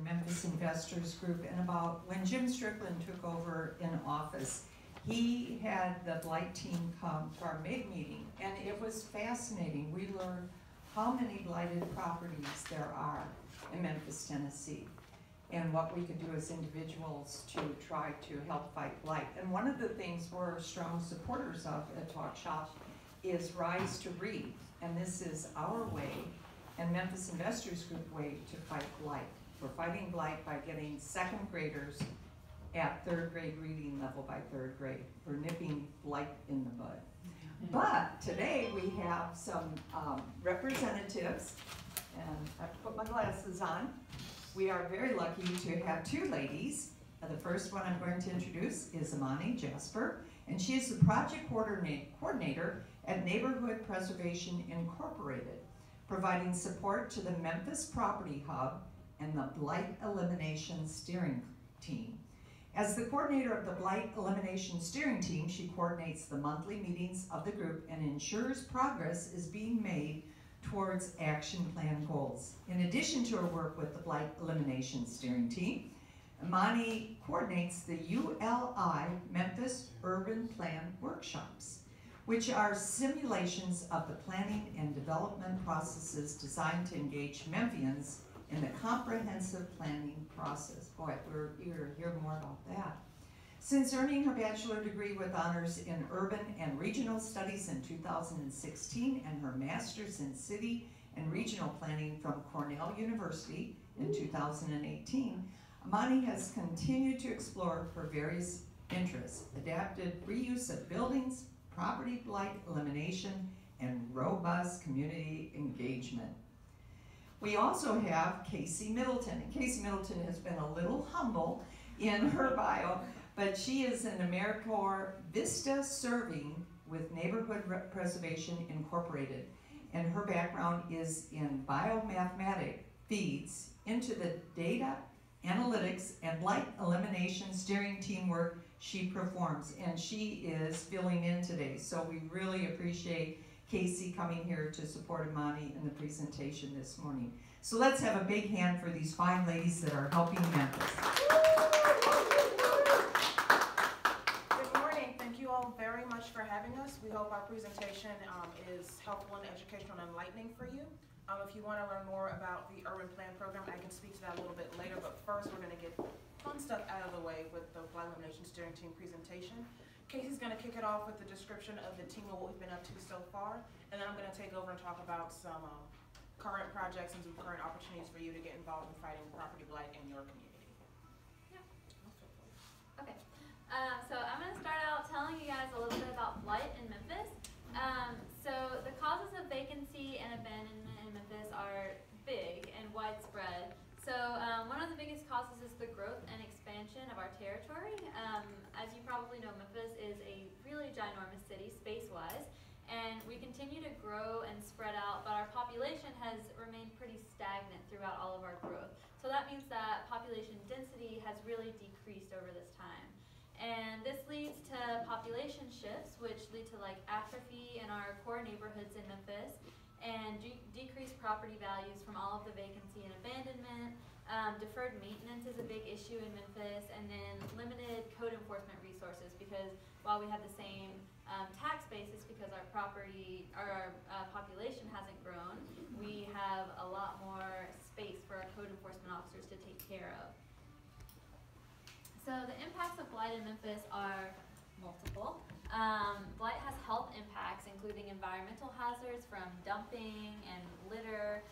Memphis Investors Group, and about when Jim Strickland took over in office, he had the Blight team come to our big meeting, and it was fascinating. We learned how many blighted properties there are in Memphis, Tennessee, and what we could do as individuals to try to help fight blight. And one of the things we're strong supporters of at Talk Shop is Rise to Read, and this is our way and Memphis Investors Group way to fight blight. We're fighting blight by getting second graders at third grade reading level by third grade. We're nipping blight in the bud. But today we have some representatives, and I have to put my glasses on. We are very lucky to have two ladies. The first one I'm going to introduce is Imani Jasper, and she is the project coordinator at Neighborhood Preservation Incorporated, providing support to the Memphis Property Hub and the Blight Elimination Steering Team. As the coordinator of the Blight Elimination Steering Team, she coordinates the monthly meetings of the group and ensures progress is being made towards action plan goals. In addition to her work with the Blight Elimination Steering Team, Imani coordinates the ULI Memphis Urban Plan Workshops, which are simulations of the planning and development processes designed to engage Memphians in the comprehensive planning process. Boy, we're eager to hear more about that. Since earning her bachelor degree with honors in urban and regional studies in 2016 and her master's in city and regional planning from Cornell University in 2018, Imani has continued to explore her various interests, adaptive reuse of buildings, property blight elimination, and robust community engagement. We also have Casey Middleton, and Casey Middleton has been a little humble in her bio, but she is an AmeriCorps Vista serving with Neighborhood Preservation Incorporated, and her background is in biomathematic feeds into the data analytics and blight elimination steering team work she performs, and she is filling in today. So we really appreciate Casey coming here to support Imani in the presentation this morning. So let's have a big hand for these fine ladies that are helping Memphis. Good morning. Thank you all very much for having us. We hope our presentation is helpful and educational and enlightening for you. If you want to learn more about the Urban Plan Program, I can speak to that a little bit later, but first we're going to get fun stuff out of the way with the Blight Elimination Steering Team presentation. Casey's going to kick it off with the description of the team and what we've been up to so far, and then I'm going to take over and talk about some current projects and some current opportunities for you to get involved in fighting property blight in your community. Yeah. Okay. So I'm going to start out telling you guys a little bit about blight in Memphis. So the causes of vacancy and abandonment in Memphis are big and widespread. So one of the biggest causes is the growth and expansion of our territory. As you probably know, Memphis is a really ginormous city space-wise, and we continue to grow and spread out, but our population has remained pretty stagnant throughout all of our growth. So that means that population density has really decreased over this time. And this leads to population shifts, which lead to like atrophy in our core neighborhoods in Memphis, and decreased property values from all of the vacancy and abandonment. Deferred maintenance is a big issue in Memphis, and then limited code enforcement resources, because while we have the same tax basis, because our population hasn't grown, we have a lot more space for our code enforcement officers to take care of. So the impacts of blight in Memphis are multiple. Blight has health impacts, including environmental hazards from dumping and litter.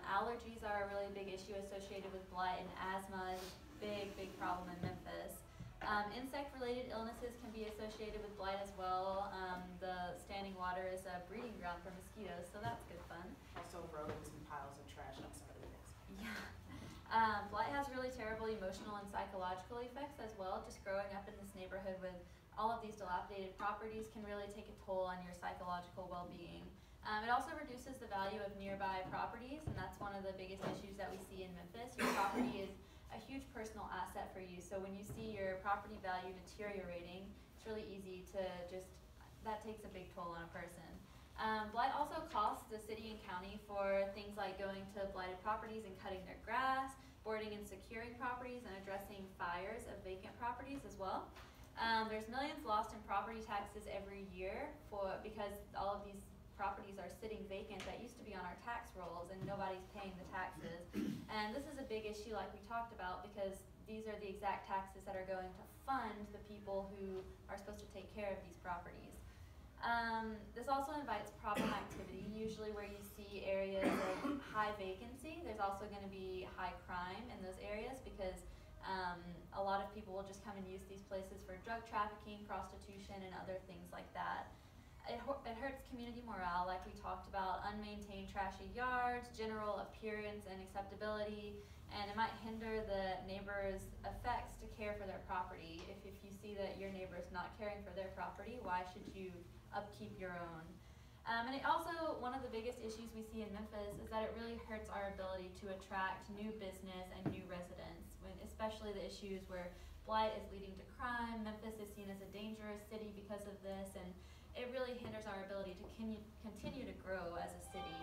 Allergies are a really big issue associated with blight, and asthma is a big problem in Memphis. Insect-related illnesses can be associated with blight as well. The standing water is a breeding ground for mosquitoes, so that's good fun. Also rodents and piles of trash outside of the next. Yeah. Blight has really terrible emotional and psychological effects as well. Just growing up in this neighborhood with all of these dilapidated properties can really take a toll on your psychological well-being. It also reduces the value of nearby properties, and that's one of the biggest issues that we see in Memphis. Your property is a huge personal asset for you, so when you see your property value deteriorating, it's really easy to that takes a big toll on a person. Blight also costs the city and county for things like going to blighted properties and cutting their grass, supporting and securing properties and addressing fires of vacant properties as well. There's millions lost in property taxes every year because all of these properties are sitting vacant that used to be on our tax rolls and nobody's paying the taxes. And this is a big issue like we talked about because these are the exact taxes that are going to fund the people who are supposed to take care of these properties. This also invites problem activity, usually where you see areas of high vacancy. There's also going to be high crime in those areas because a lot of people will just come and use these places for drug trafficking, prostitution, and other things like that. It hurts community morale, like we talked about, unmaintained trashy yards, general appearance and acceptability, and it might hinder the neighbor's effects to care for their property. If you see that your neighbor is not caring for their property, why should you upkeep your own? And it also, one of the biggest issues we see in Memphis is that it really hurts our ability to attract new business and new residents, especially the issues where blight is leading to crime. Memphis is seen as a dangerous city because of this, and it really hinders our ability to continue to grow as a city.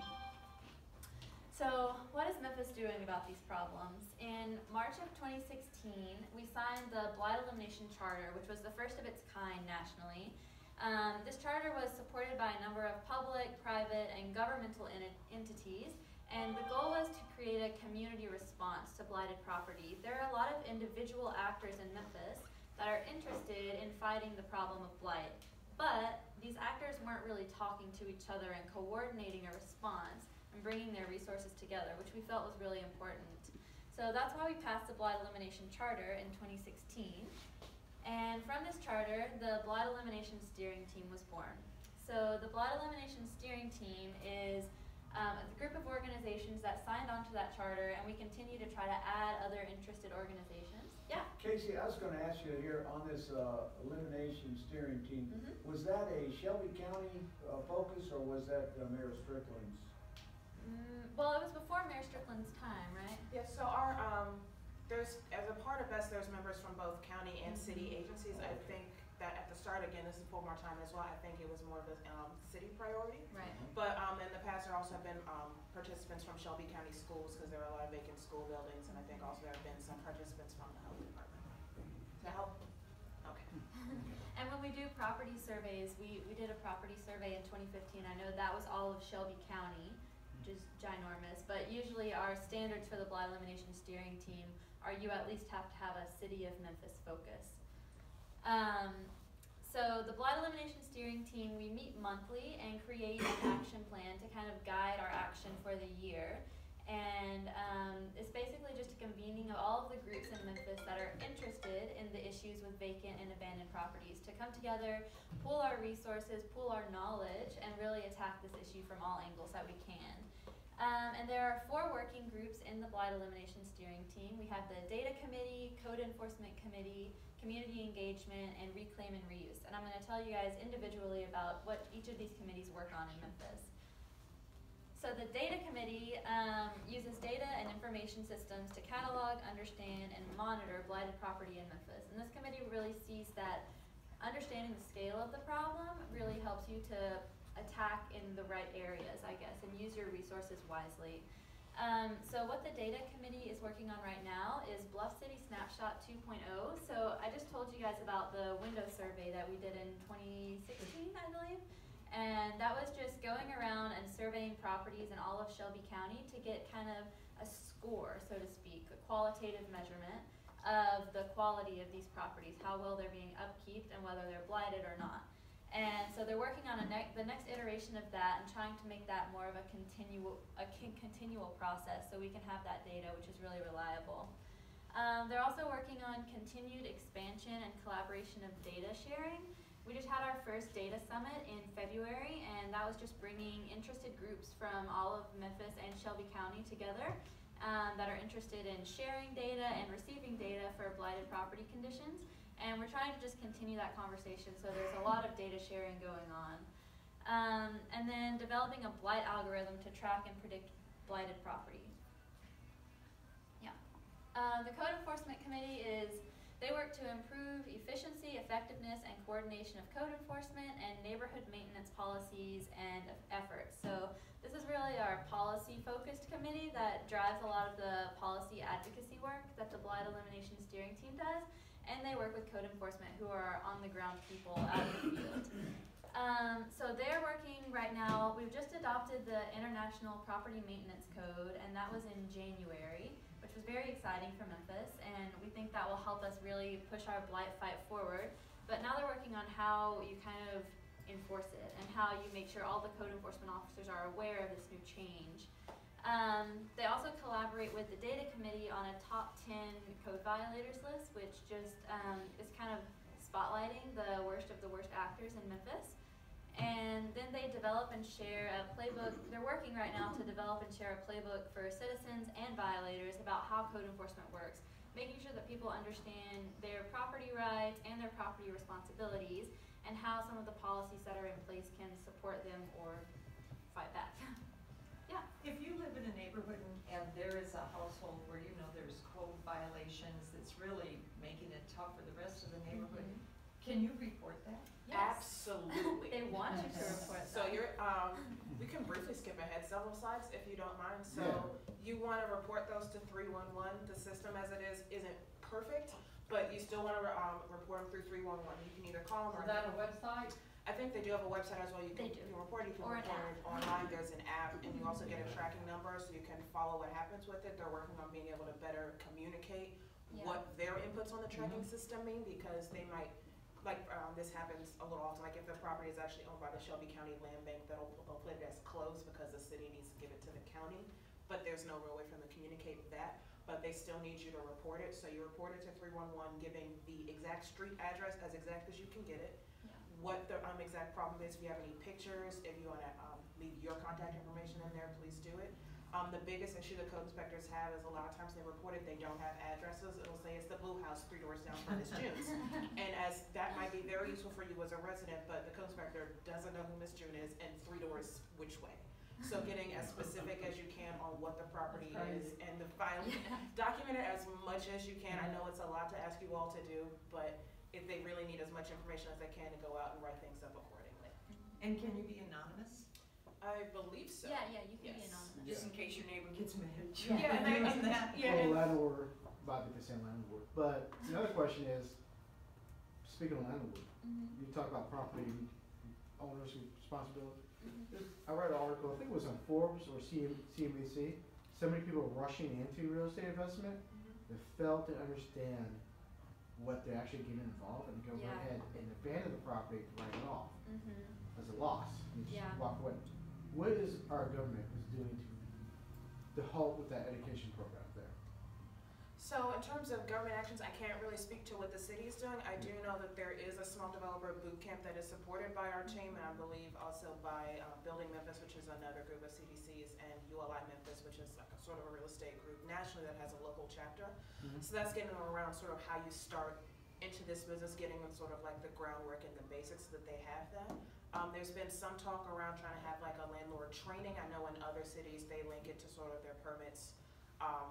So what is Memphis doing about these problems? In March of 2016, we signed the Blight Elimination Charter, which was the first of its kind nationally. This charter was supported by a number of public, private, and governmental entities, and the goal was to create a community response to blighted property. There are a lot of individual actors in Memphis that are interested in fighting the problem of blight, but these actors weren't really talking to each other and coordinating a response and bringing their resources together, which we felt was really important. So that's why we passed the Blight Elimination Charter in 2016. And from this charter, the Blight Elimination Steering Team was born. So the Blight Elimination Steering Team is a group of organizations that signed on to that charter, and we continue to try to add other interested organizations. Yeah? Casey, I was going to ask you here on this elimination steering team, was that a Shelby County focus or was that Mayor Strickland's? Well, it was before Mayor Strickland's time, right? Yes, so our, as a part of B.E.S.T, there's members from both county and city agencies. I think that at the start, again, this is for more time as well, I think it was more of a city priority. Right. But in the past, there also have been participants from Shelby County Schools because there are a lot of vacant school buildings, and I think also there have been some participants from the health department. To help? Okay. And when we do property surveys, we did a property survey in 2015. I know that was all of Shelby County, which is ginormous, but usually our standards for the Blight Elimination Steering Team are you at least have to have a City of Memphis focus. So the Blight Elimination Steering Team, we meet monthly and create an action plan to kind of guide our action for the year. And it's basically just a convening of all of the groups in Memphis that are interested in the issues with vacant and abandoned properties to come together, pool our resources, pool our knowledge, and really attack this issue from all angles that we can. And there are 4 working groups in the Blight Elimination Steering Team. We have the Data Committee, Code Enforcement Committee, Community Engagement, and Reclaim and Reuse. And I'm going to tell you guys individually about what each of these committees work on in Memphis. So the Data Committee uses data and information systems to catalog, understand, and monitor blighted property in Memphis. And this committee really sees that understanding the scale of the problem really helps you to attack in the right areas, I guess, and use your resources wisely. So what the Data Committee is working on right now is Bluff City Snapshot 2.0. So I just told you guys about the window survey that we did in 2016, I believe. And that was just going around and surveying properties in all of Shelby County to get kind of a score, so to speak, a qualitative measurement of the quality of these properties, how well they're being upkeeped and whether they're blighted or not. And so they're working on the next iteration of that and trying to make that more of a continual process so we can have that data, which is really reliable. They're also working on continued expansion and collaboration of data sharing. We just had our first data summit in February, and that was just bringing interested groups from all of Memphis and Shelby County together that are interested in sharing data and receiving data for blighted property conditions. And we're trying to just continue that conversation, so there's a lot of data sharing going on. And then developing a blight algorithm to track and predict blighted property. Yeah. The Code Enforcement Committee they work to improve efficiency, effectiveness, and coordination of code enforcement and neighborhood maintenance policies and efforts. So this is really our our policy-focused committee that drives a lot of the policy advocacy work that the Blight Elimination Steering Team does, and they work with code enforcement, who are on-the-ground people out in the field. So they're working right now. We've just adopted the International Property Maintenance Code, and that was in January, which was very exciting for Memphis, and we think that will help us really push our blight fight forward. But now they're working on how you kind of enforce it and how you make sure all the code enforcement officers are aware of this new change. They also collaborate with the data committee on a top 10 code violators list, which just is kind of spotlighting the worst of the worst actors in Memphis. And then they develop and share a playbook. They're working right now to develop and share a playbook for citizens and violators about how code enforcement works, making sure that people understand their property rights and their property responsibilities, and how some of the policies that are in place can support them or fight back. Yeah. If you live in a neighborhood and there is a household where you know there's code violations that's really making it tough for the rest of the neighborhood, can you report that? Yes. Absolutely. They want you to report So that. you're, we can briefly skip ahead several slides if you don't mind. So you wanna report those to 311. The system as it is isn't perfect, but you still wanna report them through 311. You can either call them or. Is that a website? I think they do have a website as well. You can, They do. you can report it, you can Or an report it online. There's an app, and you also get a tracking number so you can follow what happens with it. They're working on being able to better communicate Yeah. what their inputs on the tracking system mean, because they might, like, this happens a little often, like if the property is actually owned by the Shelby County Land Bank, they'll put it as closed because the city needs to give it to the county, but there's no real way for them to communicate that, but they still need you to report it, so you report it to 311, giving the exact street address as exact as you can get it, Yeah. what the exact problem is, if you have any pictures, if you wanna leave your contact information in there, please do it. The biggest issue the code inspectors have is a lot of times they report it, they don't have addresses. It'll say it's the blue house 3 doors down from Miss June's. And as that might be very useful for you as a resident, but the code inspector doesn't know who Miss June is and 3 doors which way. So getting as specific as you can on what the property is and the file, document it as much as you can. I know it's a lot to ask you all to do, but if they really need as much information as they can to go out and write things up accordingly. And can you be anonymous? I believe so. Yeah, you can be Yes. anonymous. Just in case your neighbor gets mad at you. Yeah, and I- Doing that. Yeah. Well, landlord, about the same landlord. But the other question is, speaking of landlord, you talk about property owners' responsibility. I read an article, I think it was on Forbes or CNBC, so many people rushing into real estate investment that fail to understand what they're actually getting involved and go Yeah. ahead and abandon the property to write it off as a loss. You just Yeah. walk away. What is our government is doing to help with that education program there? So in terms of government actions, I can't really speak to what the city is doing. I do know that there is a small developer boot camp that is supported by our team, and I believe also by Building Memphis, which is another group of CDCs, and ULI Memphis, which is like a sort of a real estate group nationally that has a local chapter. So that's getting them around sort of how you start into this business, getting them sort of like the groundwork and the basics so that they have that. There's been some talk around trying to have like a landlord training. I know in other cities, they link it to sort of their permits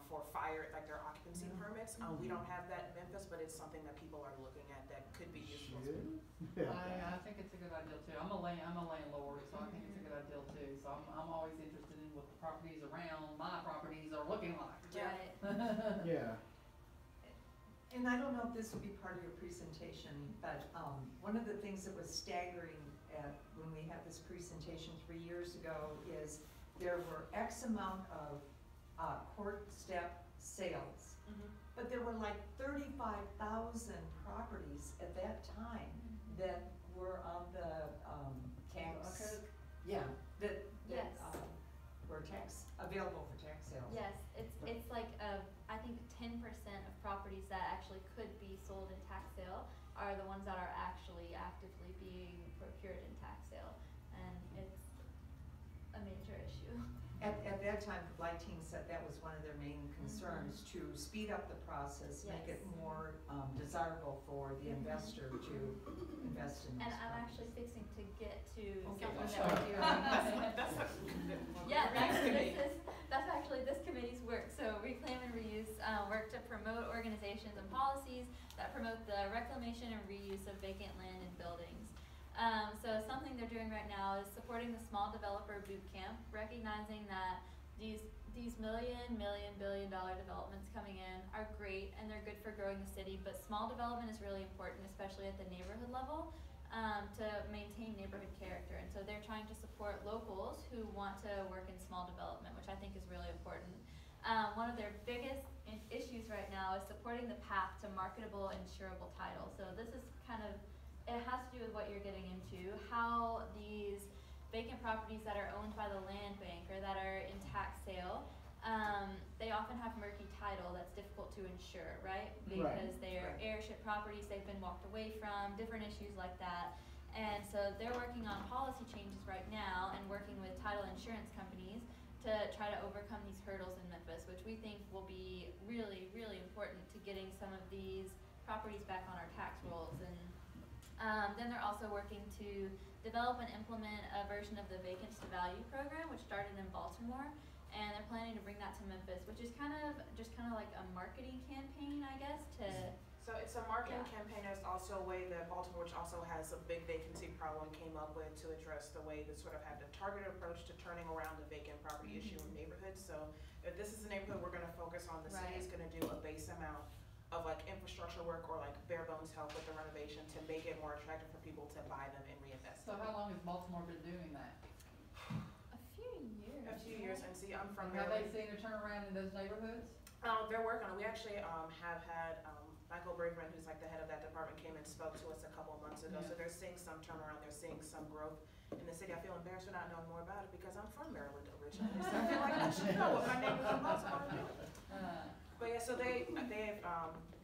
for fire, like their occupancy permits. We don't have that in Memphis, but it's something that people are looking at that could be useful. Yeah. I think it's a good idea too. I'm a landlord, so I think it's a good idea too. So I'm always interested in what the properties around my properties are looking like. Yeah. Right. Yeah. And I don't know if this will be part of your presentation, but one of the things that was staggering when we had this presentation 3 years ago is there were X amount of court step sales, but there were like 35,000 properties at that time that were on the tax. Okay. Yeah, that Yes. were available for tax sales. Yes, it's like I think 10% of properties that actually could be sold in tax sale are the ones that are actually actively being procured in tax sale, and it's a major issue. At that time, the Blight team said that was one of their main concerns, to speed up the process, make it Yes. more desirable for the investor to invest in And this I'm property. actually fixing to get to Okay, something let's that we're doing. That's Yeah, that's actually this committee's work. So Reclaim and Reuse work to promote organizations and policies that promote the reclamation and reuse of vacant land and buildings. So something they're doing right now is supporting the small developer boot camp, recognizing that these billion dollar developments coming in are great and they're good for growing the city, but small development is really important, especially at the neighborhood level, to maintain neighborhood character. And so they're trying to support locals who want to work in small development, which I think is really important. One of their biggest issues right now is supporting the path to marketable insurable title. So this is it has to do with what you're getting into, how these vacant properties that are owned by the land bank or that are in tax sale, they often have murky title that's difficult to insure, right? Because they are airship properties they've been walked away from, different issues like that. And so they're working on policy changes right now and working with title insurance companies to try to overcome these hurdles in Memphis, which we think will be really, really important to getting some of these properties back on our tax rolls. And then they're also working to develop and implement a version of the Vacants to Value program, which started in Baltimore, and they're planning to bring that to Memphis, which is kind of like a marketing campaign, I guess, to. So it's a marketing campaign. There's also a way that Baltimore, which also has a big vacancy problem, came up with to address the way to sort of have the targeted approach to turning around the vacant property issue in neighborhoods. So if this is a neighborhood we're going to focus on, the city is going to do a base amount of like infrastructure work or like bare bones help with the renovation to make it more attractive for people to buy them and reinvest. So how long has Baltimore been doing that? A few years. A few years, and see, I'm from Have they Maryland. seen a turnaround in those neighborhoods? They're working on it. We actually have had Michael Braverman, who's like the head of that department, came and spoke to us a couple of months ago. Yeah. So they're seeing some turnaround. They're seeing some growth in the city. I feel embarrassed for not knowing more about it because I'm from Maryland originally. So I feel like I should know what my neighbors in Baltimore are doing. But yeah, so they've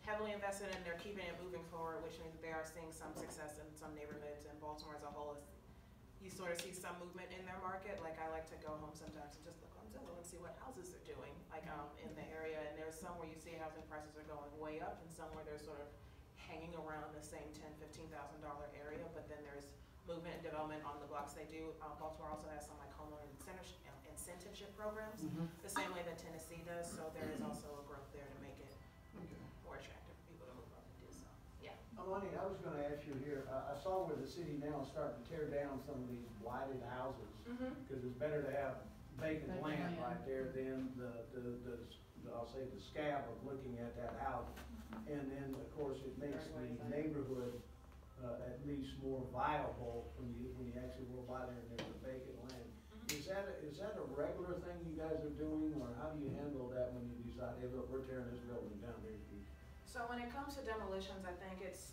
heavily invested and they're keeping it moving forward, which means that they are seeing some success in some neighborhoods, and Baltimore as a whole is, you sort of see some movement in their market. Like I like to go home sometimes and just look on Zillow and see what houses they're doing, like in the area. And there's some where you see housing prices are going way up, and some where they're sort of hanging around the same $10,000–$15,000 area. But then there's movement and development on the blocks they do. Baltimore also has some like homeowner incentiveship programs, the same way that Tennessee does. So there is also a growth there to make it more attractive for people to move up and do so. Yeah. Alani, I was gonna ask you here, I saw where the city now is starting to tear down some of these blighted houses, because it's better to have vacant land right there than I'll say the scab of looking at that house. And then, of course, it makes the neighborhood at least more viable when you actually go by there and there's a vacant land. Is that a regular thing you guys are doing, or how do you handle that when you decide, hey, look, we're tearing this building down here? So when it comes to demolitions, I think it's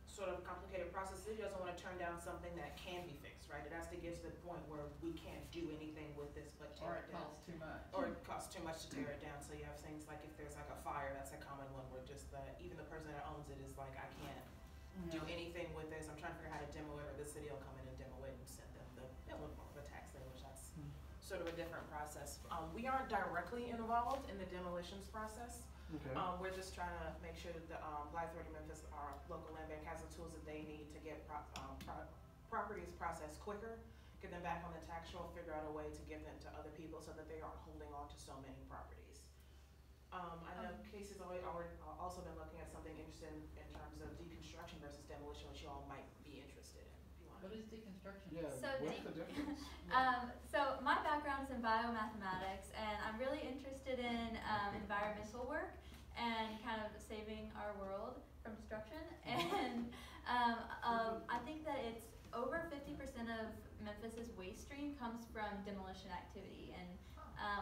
sort of a complicated process. The city doesn't want to turn down something that can be fixed, right? It has to get to the point where we can't do anything with this but tear it down. Or it costs too much. Or it costs too much to tear it down. So you have things like if there's like a fire, that's a common one where just even the person that owns it is like, I can't do anything with this. I'm trying to figure out how to demo it, or the city will come in and demo it and send them the tax lien, which that's sort of a different process. We aren't directly involved in the demolitions process. Okay. We're just trying to make sure that the Blight Authority Memphis, our local land bank, has the tools that they need to get properties processed quicker, get them back on the tax roll, figure out a way to give them to other people so that they aren't holding on to so many properties. I know Casey's also been looking at something interesting in terms of deconstruction versus demolition, which you all might be interested in. If you want. What is deconstruction? Yeah, So what's the difference? So my background is in biomathematics, and I'm really interested in environmental work and kind of saving our world from destruction. And I think that it's over 50% of Memphis's waste stream comes from demolition activity and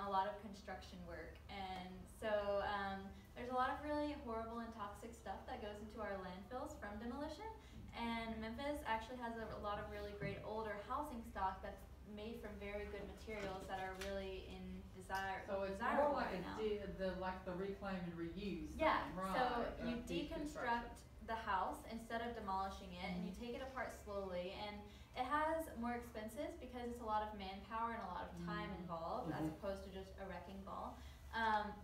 a lot of construction work. And so there's a lot of really horrible and toxic stuff that goes into our landfills from demolition. And Memphis actually has a lot of really great older housing stock that's made from very good materials that are really in So it's desirable more like right now. like the reclaim and reuse Yeah, thing, right? so you Deconstruction. deconstruct the house instead of demolishing it, and you take it apart slowly, and it has more expenses because it's a lot of manpower and a lot of time involved as opposed to just a wrecking ball.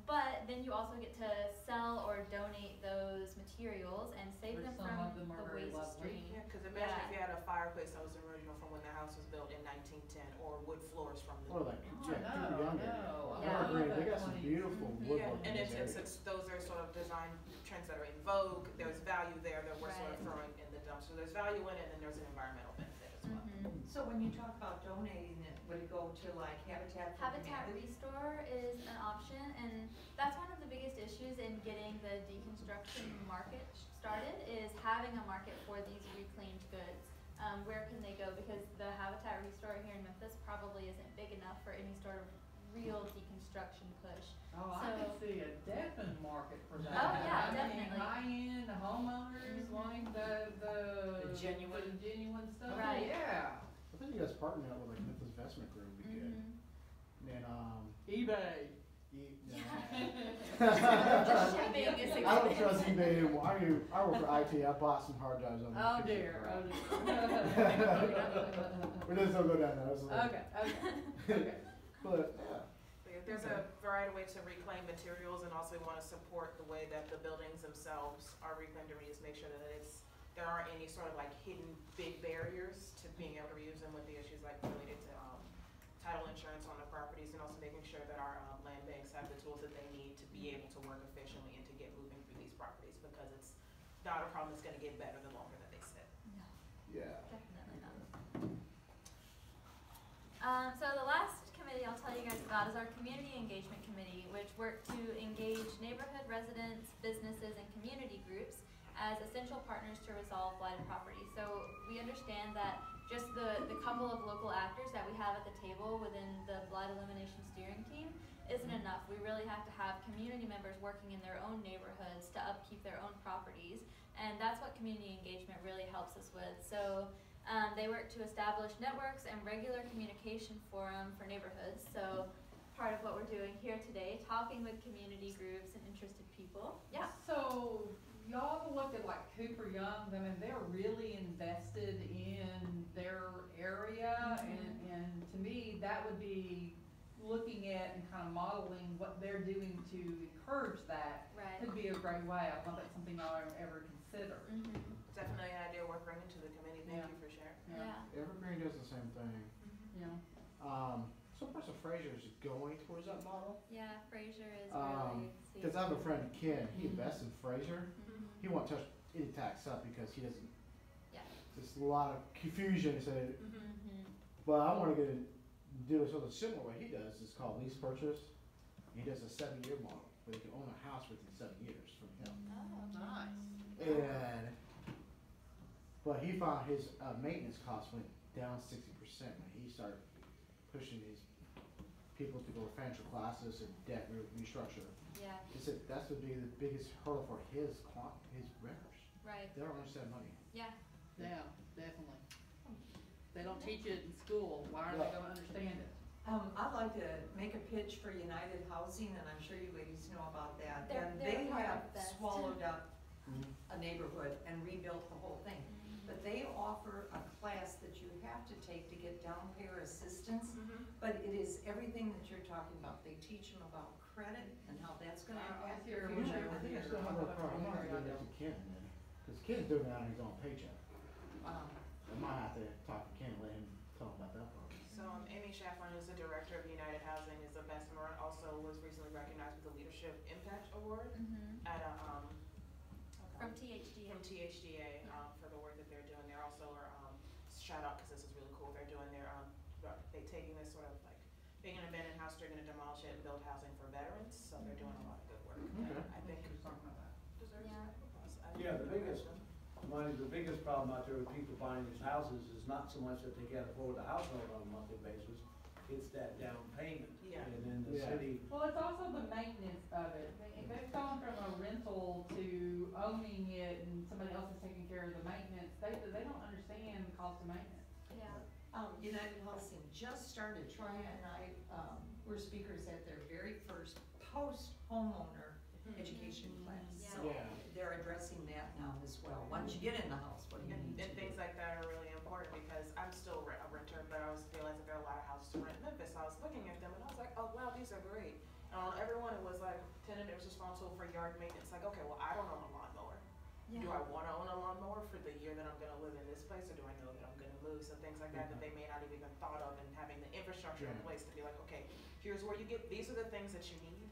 But then you also get to sell or donate those materials and save Which them some from of them are the very waste lovely. stream. Yeah, because imagine if you had a fireplace that was original from when the house was built in 1910, or wood floors from the. Or like, Oh, yeah, no, Cooper Young no. area. Yeah. I agree, they got some beautiful woodwork Yeah, and in this area. those are sort of design trends that are in vogue. There's value there that we're sort of Right. throwing in the dump So there's value in it, and there's an environmental benefit as well. Mhm. So when you talk about donating it, would it go to like Habitat for Habitat Humanity? Restore is an option, and that's one of the biggest issues in getting the deconstruction market started, is having a market for these reclaimed goods. Where can they go? Because the Habitat Restore here in Memphis probably isn't big enough for any sort of real deconstruction push. Oh, I can see a definite market for that. Oh, yeah, I mean, definitely. high-end homeowners wanting the genuine- genuine stuff. Right. Yeah. I think you guys partnering up with like Memphis Investment Group would be good. Mhm. And then, eBay. Just shipping is I don't trust expensive. eBay anymore. I work for IT. I bought some hard drives on Oh there. dear, oh We just don't go down that. Okay, okay. But yeah. There's a variety of ways to reclaim materials, and also we want to support the way that the buildings themselves are reclaimed, and we just make sure that there aren't any sort of like hidden big barriers to being able to reuse them, with the issues like related to title insurance on the properties, and also making sure that our land banks have the tools that they need to be able to work efficiently and to get moving through these properties, because it's not a problem that's going to get better the longer that they sit. No, Yeah. definitely not. So the last committee I'll tell you guys about is our Community Engagement Committee, which work to engage neighborhood residents, businesses, and community groups as essential partners to resolve blighted property. So we understand that just the couple of local actors that we have at the table within the Blight Elimination Steering Team isn't enough. We really have to have community members working in their own neighborhoods to upkeep their own properties, and that's what community engagement really helps us with. So they work to establish networks and regular communication forum for neighborhoods. So part of what we're doing here today, talking with community groups and interested people. Yeah. So, y'all look at like Cooper Young, I mean, they're really invested in their area, and to me, that would be looking at and kind of modeling what they're doing to encourage that. Right. Could be a great way. I don't know if that's something y'all ever consider. Mm-hmm. Definitely an idea worth bringing to the committee. Thank you for sharing. Yeah. Evergreen does the same thing. Yeah. So Professor Fraser is going towards that model. Yeah, Fraser is really. Because I have a friend, Ken, he invests in Fraser. Mhm. He won't touch any tax up because he doesn't, Yeah. there's a lot of confusion, so, Mm-hmm. but I wanna get it, do something similar what he does, it's called lease purchase. He does a 7-year model, where you can own a house within 7 years from him. Oh. Nice. And, but he found his, maintenance costs went down 60% when he started pushing his people to go to financial classes and debt restructure. Yeah. He said that's would be the biggest hurdle for his renters. Right. They don't understand money. Yeah. Yeah, definitely. They don't teach it in school, why are they gonna understand it? I'd like to make a pitch for United Housing, and I'm sure you ladies know about that. They're And they part have of B.E.S.T. swallowed up a neighborhood and rebuilt the whole thing. But they offer a class that you have to take to get down payer assistance, but it is everything that you're talking about. They teach them about credit and how that's gonna impact your When future. they were I think I here. still have no problem. I'm gonna give it to Ken then, because Ken's doing it on his own paycheck. I might have to talk to Ken and let him talk about that part. So Amy Chaffron, who's the director of United Housing, is a best member, also was recently recognized with the Leadership Impact Award Mm-hmm. at a, From THD. from THDA, for the work that they're doing. They're also, shout out, because this is really cool, they're doing their, they taking this sort of like, being an abandoned house, they're gonna demolish it and build housing for veterans, so they're doing a lot of good work. Okay. I think She was talking about that. deserves Yeah. applause. Yeah, the biggest problem out there with people buying these houses is not so much that they can't afford the house note on a monthly basis, it's that down payment. Yeah. And then the Yeah. city, Well, it's also the maintenance of it. If they've gone from a rental to owning it and somebody else is taking care of the maintenance, they don't understand the cost of maintenance. Yeah. United Housing just started, Troy and I, were speakers at their very first post-homeowner education class. Yeah. So Yeah. they're addressing that now as well. Once you get in the house, what do you need to And do? things like that are really important, because I'm still a renter, but I was realizing that there are a lot of houses to rent in Memphis. So I was looking at them and I was like, oh wow, these are great. Everyone was like, tenant is responsible for yard maintenance. Like, okay, well, I don't own a lawnmower. Yeah. Do I wanna own a lawnmower for the year that I'm gonna live in this place, or do I know that I'm gonna move? So things like that they may not have even thought of, and having the infrastructure in Yeah. place to be like, okay, here's where you get, these are the things that you need,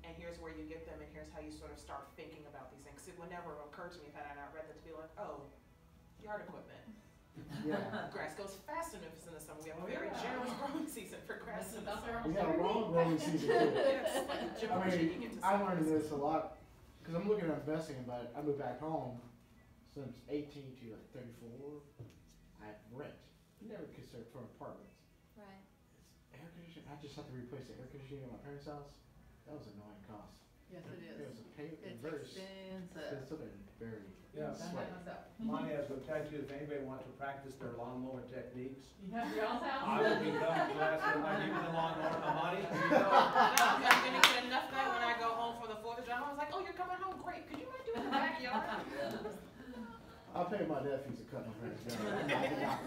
and here's where you get them, and here's how you sort of start thinking about these things. It would never occur to me, had I not read that, to be like, oh, yard equipment. Yeah. Grass goes fast in Memphis in the summer. We have a Oh, very yeah. generous growing season for grass in the summer. We had a long growing season too. It's like a gym I machine, you mean, get to I'm see learning this. this a lot, cause I'm looking at investing, but I moved back home since 18 to like 34. I rent, never considered for apartments. Right. It's air conditioning, I just have to replace the air conditioning at my parents' house. That was an annoying cost. Yes, it It is. was a pain, It's very expensive. expensive and very Yeah. I have sweaty. myself. Monty has to tell you, if anybody wants to practice their lawnmower techniques, You have your own house? I will be coming to class, and I give you the lawnmower, the money, you know. Now, I'm gonna get enough that when I go home for the 4th of July, I was like, oh, you're coming home, great, could you mind doing the backyard? I'll pay my nephews to cut my parents' yard.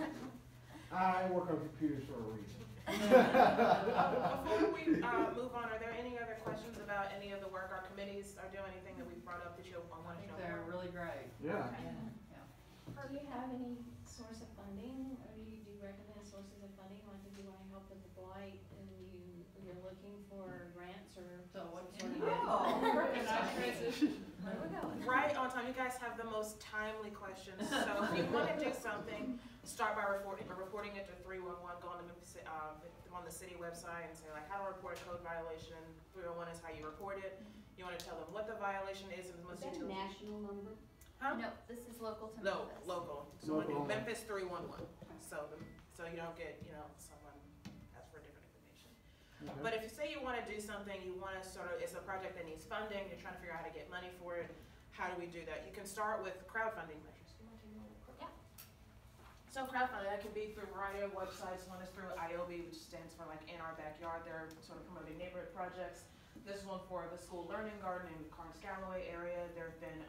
I work on computers for a reason. Before we move on, are there any other questions about any of the work our committees are doing, anything that we've brought up that you I want to think know they're more? really great. Yeah. Yeah. Do you have any source of funding, or do you recommend sources of funding, like if you wanna help with the blight and you're looking for grants or? So what some can sort you of- do? Oh. Perfect. Nice transition. Where we going? Right on time, you guys have the most timely questions, so if you wanna do something, start by reporting it to 311, go on the Memphis, on the city website and say like, how to report a code violation. 301 is how you report it. You wanna tell them what the violation is and Is most that a utility. national number? Huh? No, this is local to No, Memphis. local, so when you, Local. Memphis 311, so you don't get, someone asks for different information. Okay. But if you say you wanna do something, you wanna it's a project that needs funding, you're trying to figure out how to get money for it, how do we do that? You can start with crowdfunding measures. You wanna take a moment? Yeah. So crowdfunding, that can be through a variety of websites. One is through IOB, which stands for like In Our Backyard. They're sort of promoting neighborhood projects. This one for the school learning garden in the Carnes-Galloway area. There have been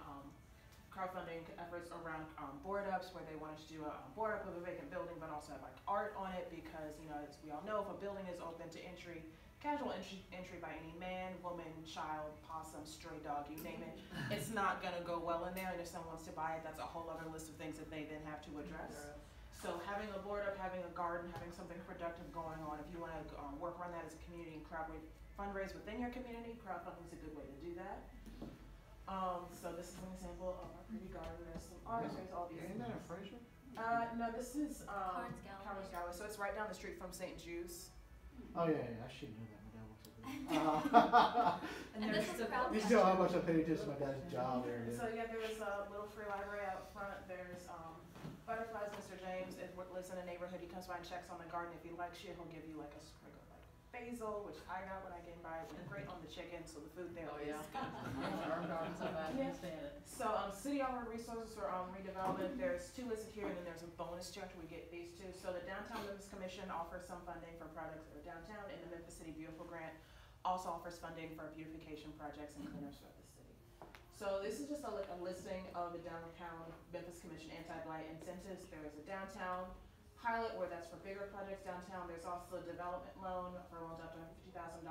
crowdfunding efforts around board ups where they wanted to do a board up of a vacant building, but also have like art on it because, as we all know, if a building is open to entry, casual entry by any man, woman, child, possum, stray dog, you name it, it's not gonna go well in there. And if someone wants to buy it, that's a whole other list of things that they then have to address. So having a board up, having a garden, having something productive going on, if you want to work around that as a community and fundraise within your community, crowdfunding is a good way to do that. So this is an example of our pretty garden. There's some art, there's all these. Ain't that in Fraser? No, this is Carnes-Galloway. Carnes-Galloway, so it's right down the street from St. Jude's. Oh, yeah, I should know that. My dad works over there. And this is crowdfunding. You still how much I paid attention to my dad's job there. So yeah, there was a little free library out front. There's butterflies. Mr. James lives in a neighborhood. He comes by and checks on the garden. If he likes shit, he'll give you like a sprig of like basil, which I got when I came by. It went great on the chicken, so the food there Oh, is yeah. good. Our garden's so bad, I can't stand it. So city offered resources for redevelopment. There's 2 listed here, and then there's a bonus check. We get these 2. So the Downtown Memphis Commission offers some funding for projects that are downtown, and the Memphis City Beautiful Grant also offers funding for beautification projects and cleanups throughout the city. So this is just a listing of the Downtown Memphis Commission anti-blight incentives. There is a downtown pilot where that's for bigger projects downtown. There's also a development loan for loans up to $50,000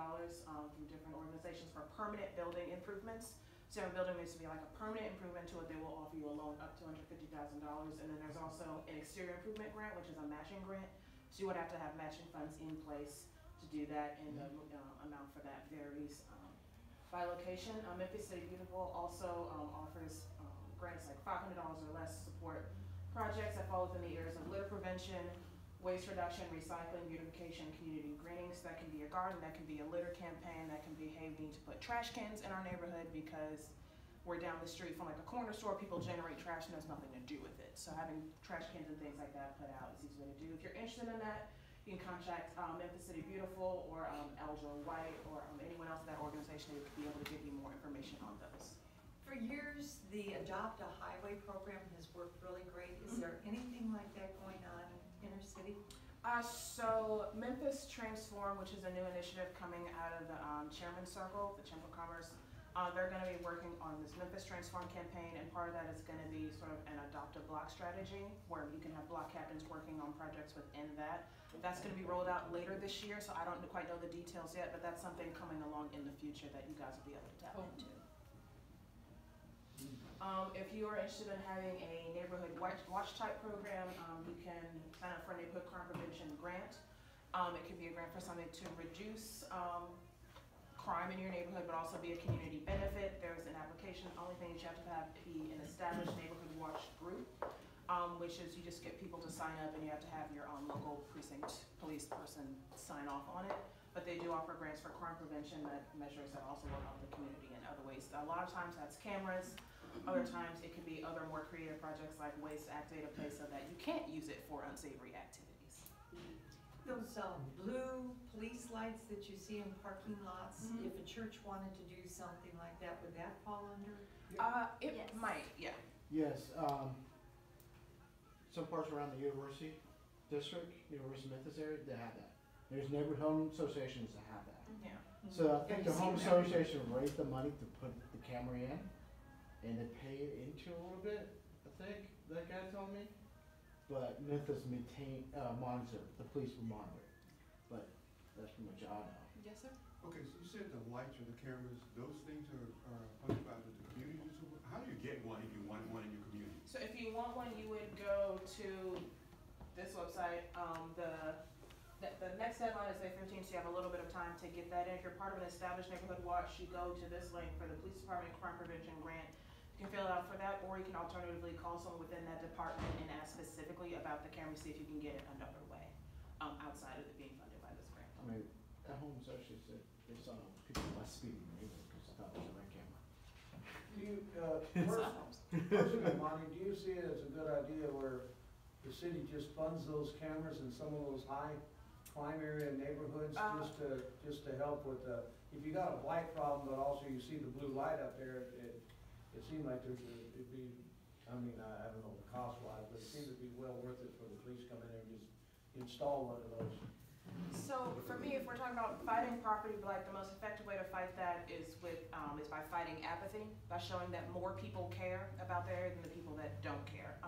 from different organizations for permanent building improvements. So if a building needs to be like a permanent improvement to it, they will offer you a loan up to $150,000. And then there's also an exterior improvement grant, which is a matching grant. So you would have to have matching funds in place to do that, and the amount for that varies by location. Memphis City Beautiful also offers grants like $500 or less to support projects that fall within the areas of litter prevention, waste reduction, recycling, beautification, community greening. So that can be a garden, that can be a litter campaign, that can be, hey, we need to put trash cans in our neighborhood because we're down the street from like a corner store, people generate trash and there's nothing to do with it. So having trash cans and things like that put out is easy way to do. If you're interested in that, you can contact Memphis City Beautiful or Eljo White or anyone else in that organization who could be able to give you more information on those. For years, the Adopt a Highway program has worked really great. Is there anything like that going on in inner city? So Memphis Transform, which is a new initiative coming out of the Chairman's Circle, the Chamber of Commerce, they're going to be working on this Memphis Transform campaign, and part of that is going to be sort of an adopt a block strategy where you can have block captains working on projects within that. That's going to be rolled out later this year, so I don't quite know the details yet, but that's something coming along in the future that you guys will be able to tap into. If you are interested in having a neighborhood watch type program, you can sign up for a neighborhood crime prevention grant. It could be a grant for something to reduce crime in your neighborhood, but also be a community benefit. There's an application. The only thing is you have to be an established neighborhood watch group. which is you just get people to sign up and you have to have your local precinct police person sign off on it. But they do offer grants for crime prevention measures that also will help the community in other ways. A lot of times that's cameras. Other times it can be other more creative projects like ways to activate a place so that you can't use it for unsavory activities. Those blue police lights that you see in parking lots, Mhm. if a church wanted to do something like that, would that fall under? It Yes. might, yeah. Yes, some parts around the university district, University of Memphis area, they have that. There's neighborhood home associations that have that. Yeah. So I think Have you the home seen that? association raised the money to put the camera in, and they pay it into a little bit, I think, that guy told me. But Memphis monitor, the police will monitor, but that's pretty much all I know. Yes, sir. Okay, so you said the lights or the cameras, those things are funded by the community. So how do you get one if you want one in your community? So if you want one, you would go to this website. The next deadline is May 15th, so you have a little bit of time to get that in. If you're part of an established neighborhood watch, you go to this link for the police department crime prevention grant. You can fill it out for that, or you can alternatively call someone within that department and ask specifically about the camera, see if you can get it another way, outside of it being funded by this grant. I mean, that home association said they saw people less speeding in the neighborhood because I thought it was a red camera. Do you, personally, Monty, do you see it as a good idea where the city just funds those cameras in some of those high crime area neighborhoods just to help with if you got a blight problem, but also you see the blue light up there, it seemed like it'd be, I mean, I don't know the cost wise, but it seemed to be well worth it for the police to come in there and just install one of those. So for me, if we're talking about fighting property blight, the most effective way to fight that is by fighting apathy, by showing that more people care about the area than the people that don't care.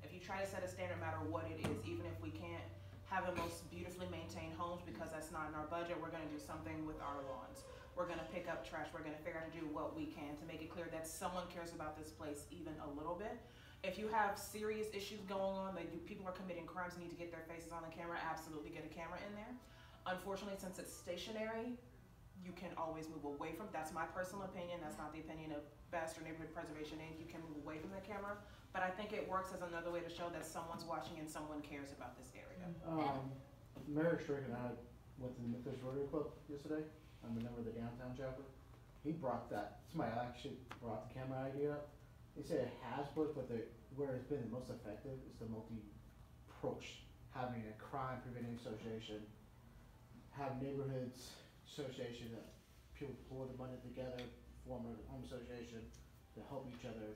If you try to set a standard no matter what it is, even if we can't have the most beautifully maintained homes because that's not in our budget, we're gonna do something with our lawns. We're gonna pick up trash, we're gonna figure out to do what we can to make it clear that someone cares about this place even a little bit. If you have serious issues going on, that people are committing crimes and need to get their faces on the camera, absolutely get a camera in there. Unfortunately, since it's stationary, you can always move away from, that's my personal opinion, that's not the opinion of B.E.S.T or Neighborhood Preservation Inc. You can move away from the camera, but I think it works as another way to show that someone's watching and someone cares about this area. Mayor Strick and I went to the Memphis Rotary Club yesterday. I'm a member of the downtown chapter. He brought that, somebody actually brought the camera idea up. They said it has worked, but where it's been the most effective is the multi-approach, having a crime preventing association, have neighborhoods association that people pour the money together, form a home association to help each other,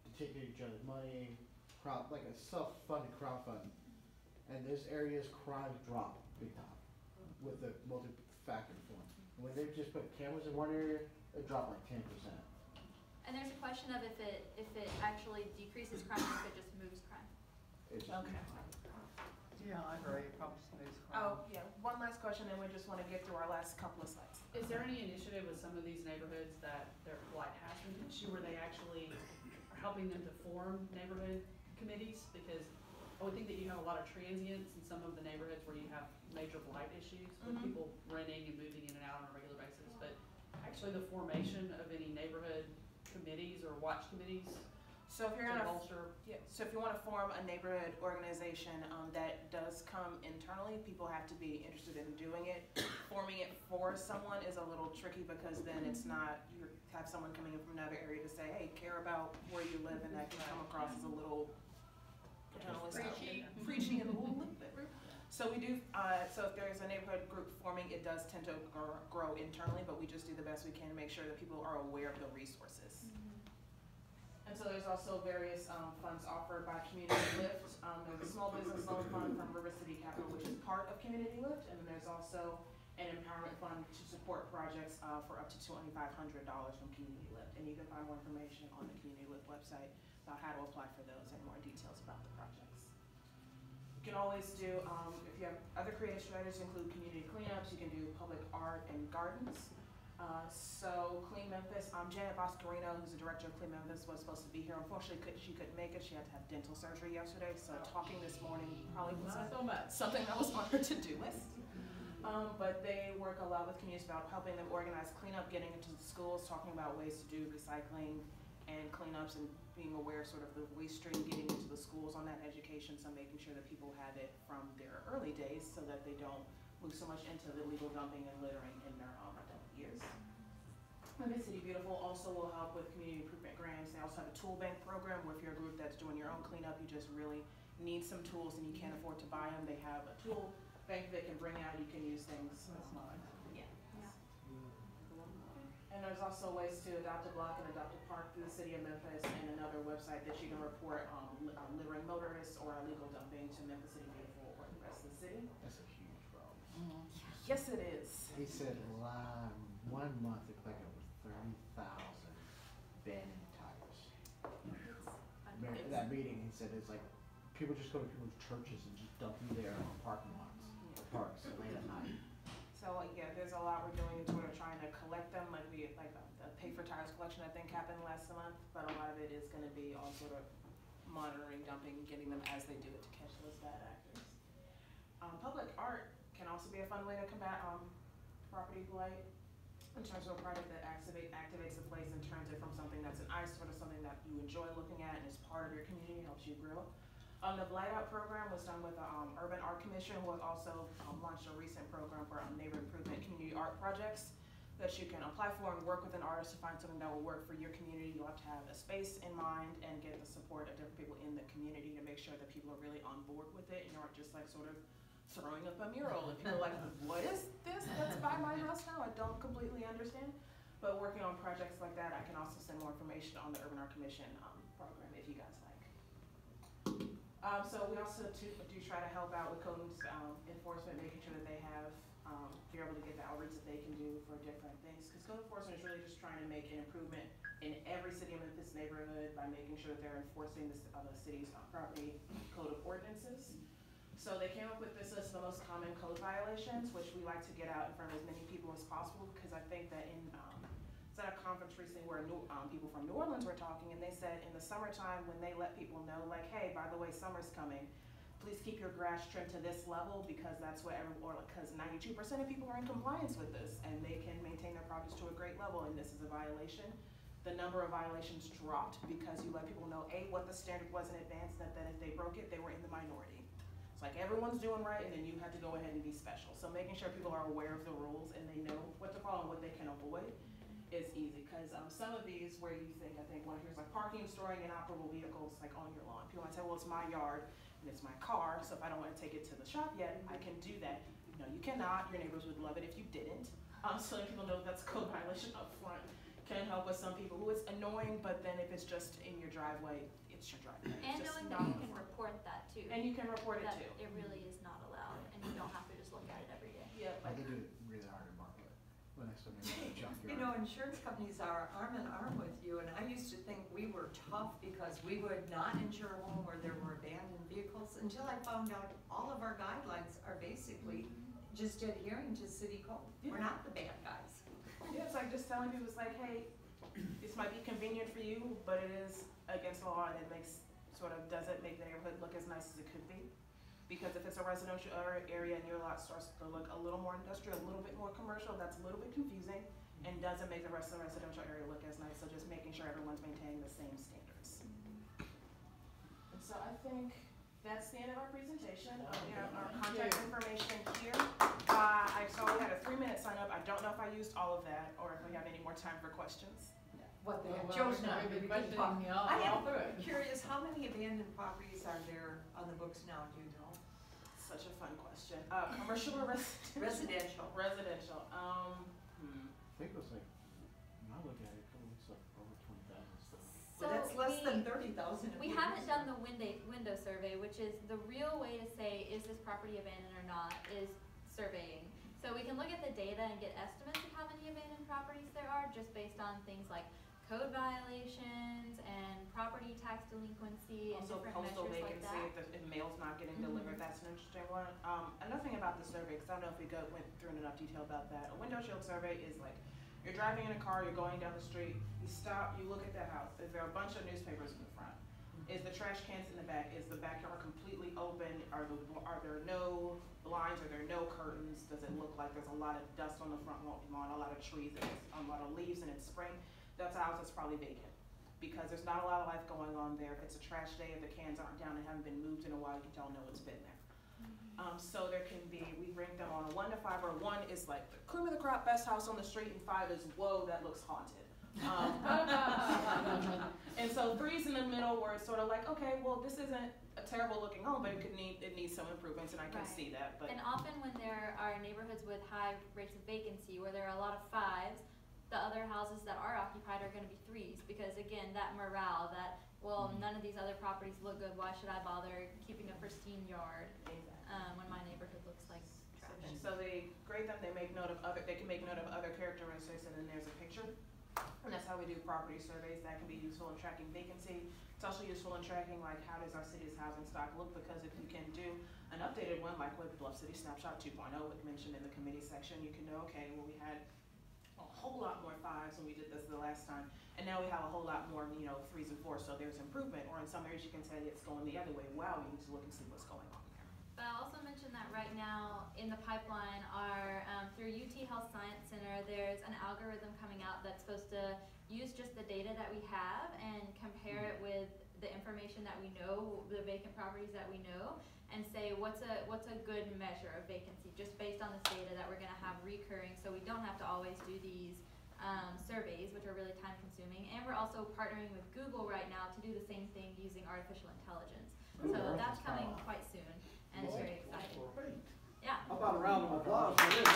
to take care of each other's money, like a self-funded crowdfunding. And this area's crime drop big time with the multi-factor form. When they just put cameras in one area, it dropped like 10%. And there's a question of if it actually decreases crime or if it just moves crime. It's just Okay. Yeah, I agree, probably smooth Oh, yeah, one last question, and we just wanna get through our last couple of slides. Is there any initiative with some of these neighborhoods that their blight has been an issue where they actually are helping them to form neighborhood committees? Because I would think that you have a lot of transients in some of the neighborhoods where you have major blight issues with Mhm. people renting and moving in and out on a regular basis. But actually the formation of any neighborhood committees or watch committees So if you're to gonna bolster. Yeah, so if you wanna form a neighborhood organization, that does come internally, people have to be interested in doing it. Forming it for someone is a little tricky because then it's not, you have someone coming in from another area to say, hey, care about where you live, and that can come across as a little, preachy and a little bit. So we do, so if there's a neighborhood group forming, it does tend to grow internally, but we just do the best we can to make sure that people are aware of the resources. And so there's also various funds offered by Community Lift. There's a small business loan fund from River City Capital, which is part of Community Lift, and then there's also an empowerment fund to support projects for up to $2,500 from Community Lift. And you can find more information on the Community Lift website about how to apply for those and more details about the projects. You can always do, if you have other creative strategies, include community cleanups, you can do public art and gardens. So Clean Memphis, Janet Boscarino, who's the director of Clean Memphis, was supposed to be here. Unfortunately, she couldn't make it. She had to have dental surgery yesterday, so talking this morning probably wasn't Not so much. something that was on her to-do list. But they work a lot with communities about helping them organize cleanup, getting into the schools, talking about ways to do recycling and cleanups and being aware sort of the waste stream getting into the schools on that education, so making sure that people have it from their early days so that they don't move so much into illegal dumping and littering in their adult years. Memphis City Beautiful also will help with community improvement grants. They also have a tool bank program where if you're a group that's doing your own cleanup, you just really need some tools and you can't afford to buy them. They have a tool bank that can bring out, you can use things. That's nice. Yeah. And there's also ways to adopt a block and adopt a park through the city of Memphis, and another website that you can report littering motorists or illegal dumping to Memphis City Beautiful or the rest of the city. That's a huge problem. Yes, it is. He said 1 month it looked like it was 30,000 abandoned tires. Remember that meeting, he said it's like people just go to people's churches and just dump them there on parking lots, parks late at night. So yeah, there's a lot we're doing in sort of trying to collect them, like the pay for tires collection I think happened last month, but a lot of it is gonna be all sort of monitoring, dumping, getting them as they do it to catch those bad actors. Public art can also be a fun way to combat property blight in terms of a project that activates the place and turns it from something that's an eyesore to something that you enjoy looking at and is part of your community, helps you grow. The Blight Out program was done with the Urban Art Commission, who has also launched a recent program for neighborhood improvement community art projects that you can apply for and work with an artist to find something that will work for your community. You'll have to have a space in mind and get the support of different people in the community to make sure that people are really on board with it and you aren't just like sort of throwing up a mural and people are like, what is this that's by my house now? I don't completely understand. But working on projects like that, I can also send more information on the Urban Art Commission program if you guys like. So we also do try to help out with code enforcement, making sure that they have, they're able to get the outreach that they can do for different things. Because code enforcement is really just trying to make an improvement in every city of Memphis neighborhood by making sure that they're enforcing the city's property code of ordinances. So they came up with this list of the most common code violations, which we like to get out in front of as many people as possible, because I think that in at a conference recently where people from New Orleans were talking, and they said in the summertime when they let people know, like, hey, by the way, summer's coming, please keep your grass trimmed to this level because that's what because 92% of people are in compliance with this and they can maintain their properties to a great level, and this is a violation. The number of violations dropped because you let people know, A, what the standard was in advance, that if they broke it, they were in the minority. It's like everyone's doing right and then you had to go ahead and be special. So making sure people are aware of the rules and they know what to follow and what they can avoid is easy, because some of these where you think, I think one here's like parking and storing inoperable vehicles like on your lawn. People might say, well, it's my yard and it's my car, so if I don't want to take it to the shop yet, I can do that. No, you cannot. Your neighbors would love it if you didn't. So letting people know that's a code violation up front can help with some people who it's annoying, but then if it's just in your driveway, it's your driveway. And it's knowing that you can report that too. And you can report it that too. It really is not allowed and you don't have to just look at it every day. Yep. I could do it really hard in Bartlett. When next time you're in a junkyard. You know, insurance companies are arm in arm with you, and I used to think we were tough because we would not insure a home where there were abandoned vehicles until I found out all of our guidelines are basically just adhering to city code. We're not the bad guys. Yeah, it's like just telling people, it's like, hey, this might be convenient for you, but it is against the law and it doesn't make the neighborhood look as nice as it could be. Because if it's a residential area and your lot starts to look a little more industrial, a little bit more commercial, that's a little bit confusing and doesn't make the rest of the residential area look as nice. So just making sure everyone's maintaining the same standards. And so I think that's the end of our presentation. We have our contact information here. I saw we had a 3-minute sign up. I don't know if I used all of that or if we have any more time for questions. What the heck? Well, Joe's not we've here. been questioning y'all I all am through it. curious, how many abandoned properties are there on the books now, do you know? Such a fun question. Commercial or residential? Residential. Residential. I think it was like, when I look at it, it looks like over 20,000 still. Well, that's less than 30,000. We haven't done the window survey, which is the real way to say, is this property abandoned or not, is surveying. So we can look at the data and get estimates of how many abandoned properties there are just based on things like code violations and property tax delinquency and Also different postal measures like vacancy, that. if mail's not getting delivered, that's an interesting one. Another thing about the survey, because I don't know if we went through in enough detail about that, a window shield survey is like, you're driving in a car, you're going down the street, you stop, you look at that house, is there a bunch of newspapers in the front? Is the trash cans in the back? Is the backyard completely open? Are there no blinds? Are there no curtains? Does it look like there's a lot of dust on the front lawn, a lot of trees, and a lot of leaves, and it's spring? That's a house that's probably vacant. because there's not a lot of life going on there. If it's a trash day, if the cans aren't down and haven't been moved in a while, you don't know what's been there. So there can be, we rank them on a 1 to 5, where 1 is like the cream of the crop, best house on the street, and 5 is, whoa, that looks haunted. And so 3's in the middle, where it's sort of like, okay, well, this isn't a terrible looking home, but it needs some improvements, and I can Right. see that. But And often when there are neighborhoods with high rates of vacancy, where there are a lot of 5s, the other houses that are occupied are gonna be 3s, because again, that morale, that, well, none of these other properties look good, why should I bother keeping a pristine yard, when my neighborhood looks like trash? And so they grade them, they make note of they can make note of other characteristics, and then there's a picture. And that's how we do property surveys. That can be useful in tracking vacancy. It's also useful in tracking, like, how does our city's housing stock look? Because if you can do an updated one, like with Bluff City Snapshot 2.0, was mentioned in the committee section, you can know, okay, well, we had a whole lot more 5s when we did this the last time, and now we have a whole lot more, 3s and 4s, so there's improvement. Or in some areas, you can say it's going the other way. Wow, we need to look and see what's going on there. But I'll also mention that right now in the pipeline are, through UT Health Science Center, there's an algorithm coming out that's supposed to use just the data that we have and compare it with the information that we know, the vacant properties that we know, and say what's a good measure of vacancy, just based on this data that we're gonna have recurring, so we don't have to always do these surveys, which are really time consuming. And we're also partnering with Google right now to do the same thing using artificial intelligence. So that's coming quite soon, and it's very exciting. Great. Yeah. How about a round of applause for this?